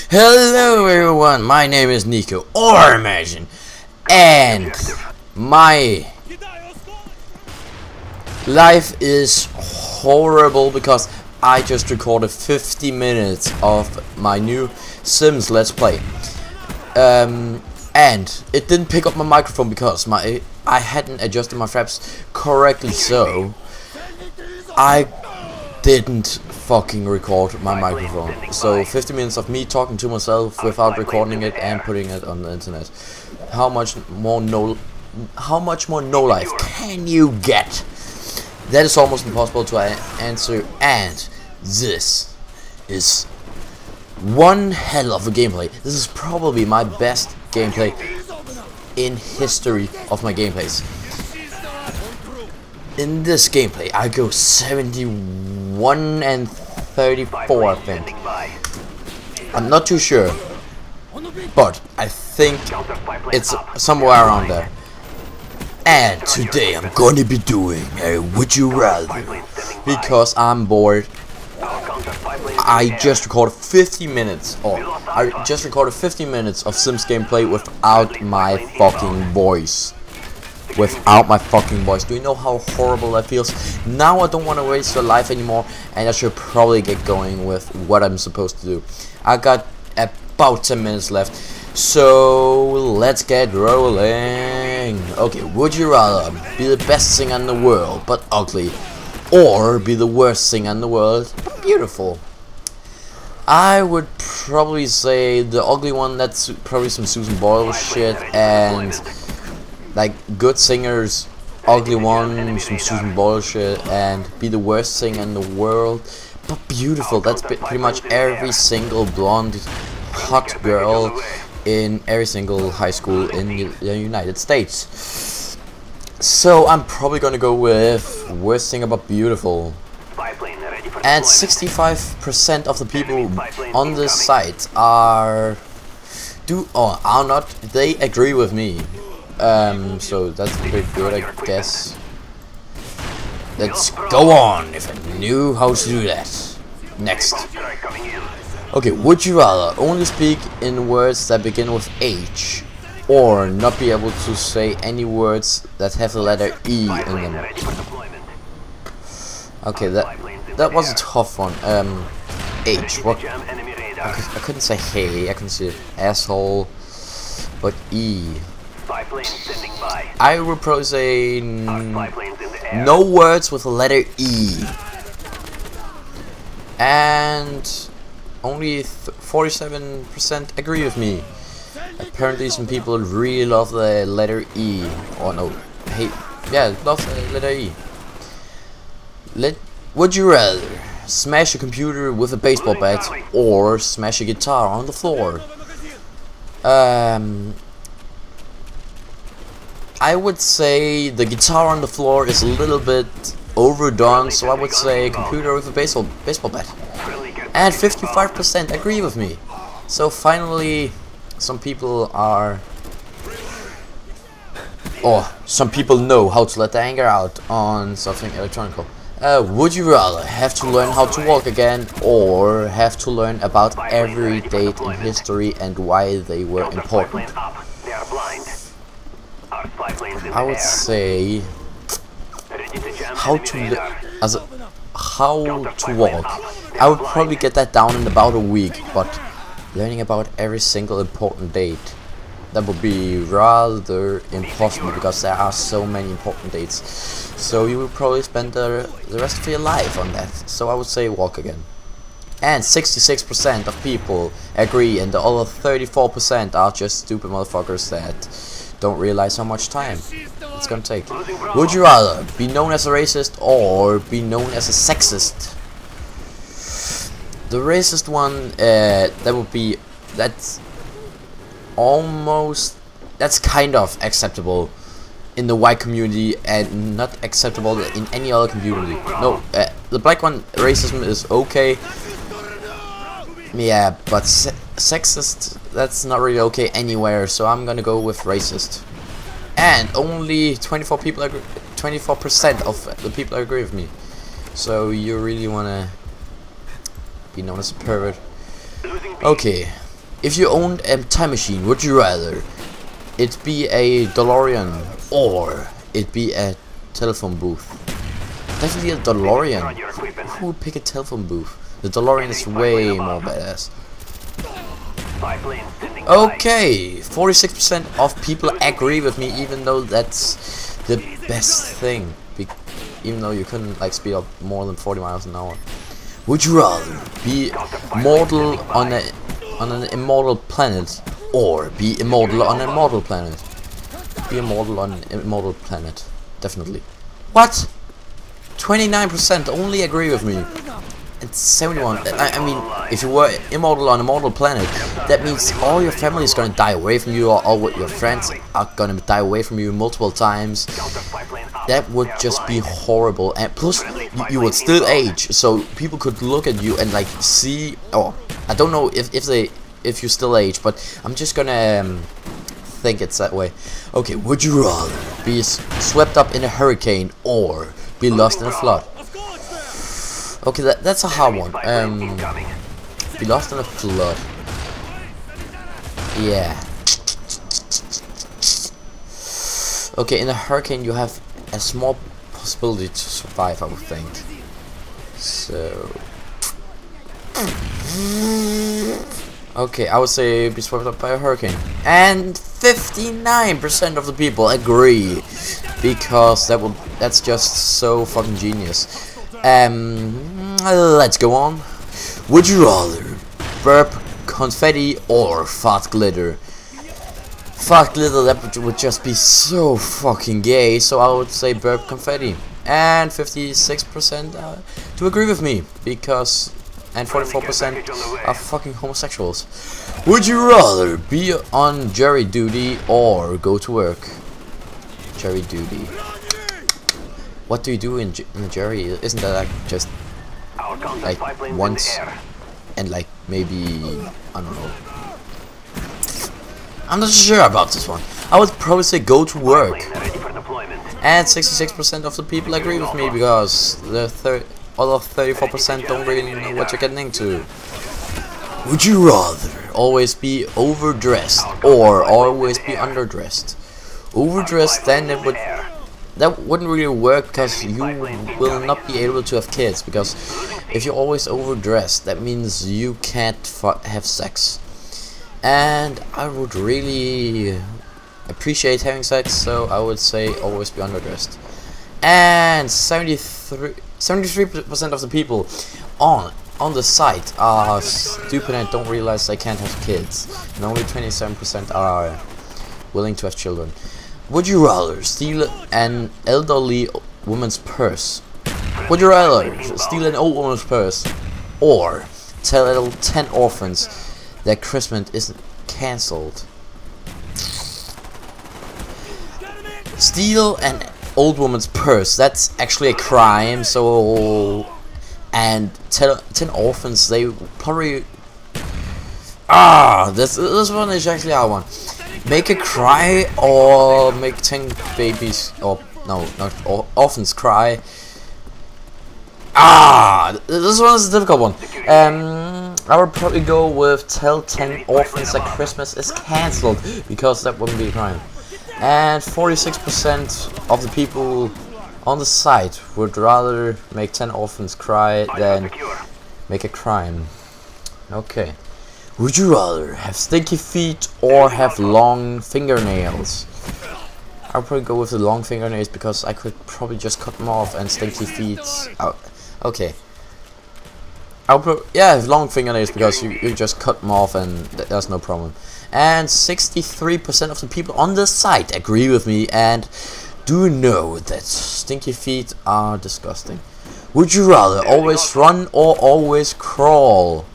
Hello everyone, my name is Nico, or Imagine, and my life is horrible because I just recorded 50 minutes of my new Sims Let's Play. And it didn't pick up my microphone because I hadn't adjusted my fraps correctly, so I didn't fucking record my microphone. So 50 minutes of me talking to myself without recording it and putting it on the internet. How much more no life can you get? That is almost impossible to answer, and this is one hell of a gameplay. This is probably my best gameplay in history of my gameplays. In this gameplay, I go 71 and 34, I think. I'm not too sure, but I think it's somewhere around there. And today I'm gonna be doing a Would You Rather, because I'm bored. I just recorded 50 minutes, of Sims gameplay without my fucking voice. Do you know how horrible that feels? Now I don't want to waste your life anymore, and I should probably get going with what I'm supposed to do. I got about 10 minutes left, so let's get rolling. Okay, would you rather be the best singer in the world but ugly, or be the worst singer in the world but beautiful? I would probably say the ugly one. That's probably some Susan Boyle shit, and like good singers, ugly one, some Susan Boyle shit, and be the worst singer in the world but beautiful. That's pretty much every single blonde hot girl in every single high school in the United States. So I'm probably gonna go with worst singer but beautiful. And 65% of the people on this site they agree with me. So that's pretty good, I guess. Let's go on, if I knew how to do that. Next. Okay, would you rather only speak in words that begin with H, or not be able to say any words that have the letter E in them? Okay, that was a tough one. H, what? I couldn't say hey, I couldn't say asshole, but E. I would probably say no words with the letter E. And only 47% agree with me. Apparently some people really love the letter E. Or no, hate, yeah, love the letter E. Would you rather smash a computer with a baseball bat or smash a guitar on the floor? I would say the guitar on the floor is a little bit overdone, so I would say computer with a baseball bat. And 55% agree with me. So finally, some people know how to let the anger out on something electronic. Would you rather have to learn how to walk again, or have to learn about every date in history and why they were important? I would say how to walk. I would probably get that down in about a week, but learning about every single important date, that would be rather impossible because there are so many important dates. So you would probably spend the rest of your life on that. So I would say walk again. And 66% of people agree, and the other 34% are just stupid motherfuckers that don't realize how much time it's gonna take. Would you rather be known as a racist or be known as a sexist? The racist one, that's kind of acceptable in the white community and not acceptable in any other community. No, the black one, racism is okay. Yeah, but sexist, that's not really okay anywhere, so I'm gonna go with racist. And only 24% of the people agree with me. So you really wanna be known as a pervert. Okay, If you owned a time machine, would you rather it be a DeLorean or it be a telephone booth? Definitely a DeLorean. Who would pick a telephone booth? The DeLorean is way more badass. Okay, 46% of people agree with me, even though that's the best thing. Even though you couldn't like speed up more than 40 miles an hour. Would you rather be mortal on an immortal planet or be immortal on an immortal planet? Be immortal on an immortal planet, definitely. What? 29% only agree with me. And 71. I mean, if you were immortal on a mortal planet, that means all your family is gonna die away from you, or all your friends are gonna die away from you multiple times. That would just be horrible. And plus, you would still age, so people could look at you and like see. Oh, I don't know if you still age, but I'm just gonna think it's that way. Okay, would you rather be swept up in a hurricane or be lost in a flood? Okay, that's a hard one. Be lost in a flood. Yeah. Okay, in a hurricane you have a small possibility to survive, I would think. So. Okay, I would say be swept up by a hurricane. And 59% of the people agree. Because that's just so fucking genius. Let's go on. Would you rather burp confetti or fart glitter? Fart glitter, that would just be so fucking gay, so I would say burp confetti. And 56% to agree with me, because and 44% are fucking homosexuals. Would you rather be on jury duty or go to work? Jury duty. What do you do in a jury? Isn't that like just like once and like maybe, I don't know. I'm not sure about this one. I would probably say go to work. And 66% of the people agree with me, because the other 34% don't really know what you're getting into. Would you rather always be overdressed or always be underdressed? Overdressed, then that wouldn't really work, because you will not be able to have kids, because if you're always overdressed, that means you can't have sex. And I would really appreciate having sex, so I would say always be underdressed. And 73% of the people on the site are stupid and don't realize they can't have kids, and only 27% are willing to have children. Would you rather steal an elderly woman's purse? Would you rather steal an old woman's purse or tell 10 orphans that Christmas is cancelled? Steal an old woman's purse, that's actually a crime, so, and tell 10 orphans, they probably, this one is actually our one. Make a cry or make 10 babies, or no, not orphans cry. This one is a difficult one. I would probably go with tell 10 orphans that Christmas is cancelled, because that wouldn't be a crime. And 46% of the people on the site would rather make 10 orphans cry than make a crime. Okay. Would you rather have stinky feet or have long fingernails? I'll probably go with the long fingernails, because I could probably just cut them off, and stinky feet. Okay. Yeah, long fingernails, because you just cut them off and there's no problem. And 63% of the people on the site agree with me and do know that stinky feet are disgusting. Would you rather always run or always crawl?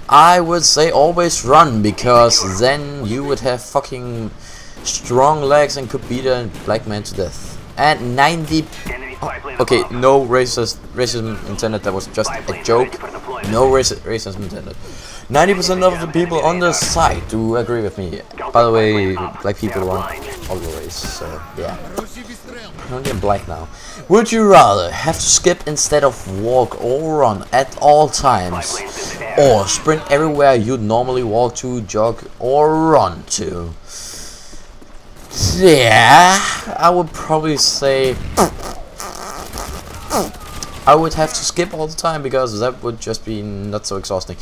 I would say always run, because then you would have fucking strong legs and could beat a black man to death. And 90... okay, no racism intended, that was just a joke. No racism intended. 90% of the people on the site do agree with me. By the way, black people run all the ways, so yeah. only in black now. Would you rather have to skip instead of walk or run at all times, or sprint everywhere you'd normally walk to, jog, or run to? Yeah, I would probably say I would have to skip all the time because that would just be not so exhausting.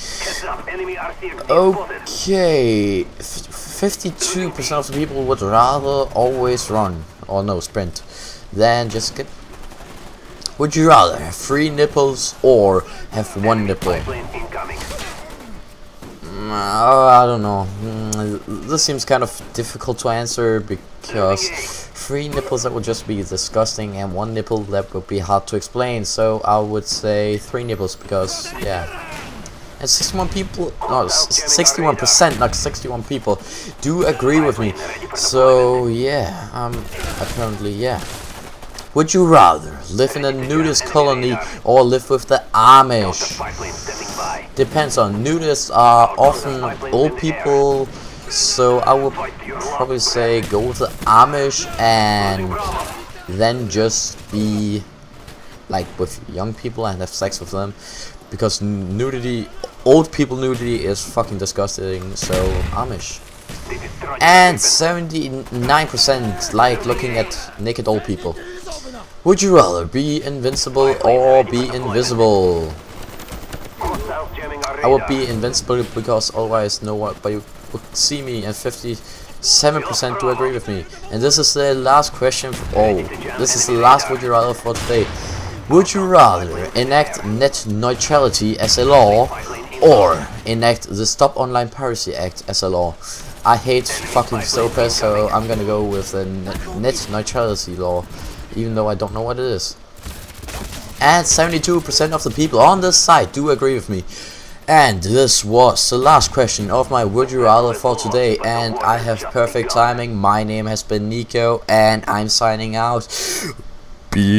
Okay, 52% of the people would rather always run, or no, sprint, than just skip. Would you rather have 3 nipples or have 1 nipple? I don't know. This seems kind of difficult to answer because 3 nipples, that would just be disgusting, and 1 nipple, that would be hard to explain. So I would say 3 nipples because, yeah. And 61 people, no, 61%, not 61 people, do agree with me. So yeah, apparently, yeah. Would you rather live in a nudist colony or live with the Amish? Depends on. Nudists are often old people, so I would probably say go with the Amish and then just be like with young people and have sex with them, because nudity, old people nudity is fucking disgusting. So Amish. And 79% like looking at naked old people. Would you rather be invincible or be invisible? I would be invincible because otherwise nobody would see me, and 57% do agree with me. And this is the last question. This is the last would you rather for today. Would you rather enact net neutrality as a law or enact the Stop Online Piracy Act as a law? I hate fucking dystopia, so I'm gonna go with the net neutrality law, even though I don't know what it is. And 72% of the people on this site do agree with me. And this was the last question of my Would You Rather for today, and I have perfect timing. My name has been Nico, and I'm signing out. Beans.